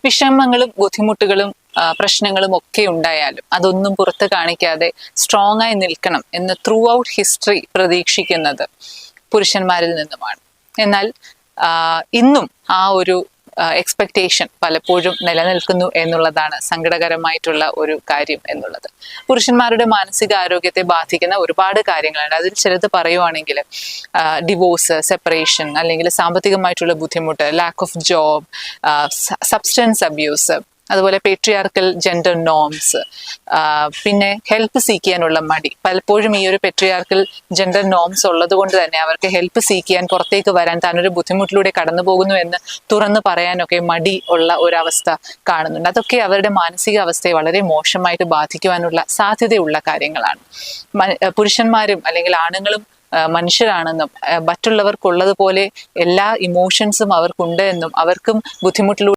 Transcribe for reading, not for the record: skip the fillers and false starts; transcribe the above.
വിഷമങ്ങളും ബുദ്ധിമുട്ടുകളും പ്രശ്നങ്ങളും ഒക്കെ ഉണ്ടായാലും അതൊന്നും പുറത്ത് കാണിക്കാതെ സ്ട്രോങ് ആയി നിൽക്കണം എന്ന് ത്രൂ ഔട്ട് ഹിസ്റ്ററി പ്രതീക്ഷിക്കുന്നത് പുരുഷന്മാരിൽ നിന്നുമാണ്. എന്നാൽ ഇന്നും ആ ഒരു എക്സ്പെക്ടേഷൻ പലപ്പോഴും നിലനിൽക്കുന്നു എന്നുള്ളതാണ് സങ്കടകരമായിട്ടുള്ള ഒരു കാര്യം എന്നുള്ളത്. പുരുഷന്മാരുടെ മാനസികാരോഗ്യത്തെ ബാധിക്കുന്ന ഒരുപാട് കാര്യങ്ങളുണ്ട്. അതിൽ ചിലത് പറയുവാണെങ്കിൽ ഡിവോഴ്സ്, സെപ്പറേഷൻ, അല്ലെങ്കിൽ സാമ്പത്തികമായിട്ടുള്ള ബുദ്ധിമുട്ട്, lack of job, substance abuse, അതുപോലെ പേട്രിയാർക്കൽ ജെൻഡർ നോംസ്, പിന്നെ ഹെൽപ്പ് സീക്ക് ചെയ്യാനുള്ള മടി. പലപ്പോഴും ഈ ഒരു പേട്രിയാർക്കൽ ജെൻഡർ നോംസ് ഉള്ളത് കൊണ്ട് തന്നെ അവർക്ക് ഹെൽപ്പ് സീക്ക് ചെയ്യാൻ, പുറത്തേക്ക് വരാൻ, താനൊരു ബുദ്ധിമുട്ടിലൂടെ കടന്നു പോകുന്നു എന്ന് തുറന്നു പറയാനൊക്കെ മടി ഉള്ള ഒരവസ്ഥ കാണുന്നുണ്ട്. അതൊക്കെ അവരുടെ മാനസികാവസ്ഥയെ വളരെ മോശമായിട്ട് ബാധിക്കുവാനുള്ള സാധ്യതയുള്ള കാര്യങ്ങളാണ്. പുരുഷന്മാരും അല്ലെങ്കിൽ ആണുങ്ങളും മനുഷ്യരാണെന്നും മറ്റുള്ളവർക്കുള്ളതുപോലെ എല്ലാ ഇമോഷൻസും അവർക്കുണ്ട് എന്നും അവർക്കും ബുദ്ധിമുട്ടിലൂടെ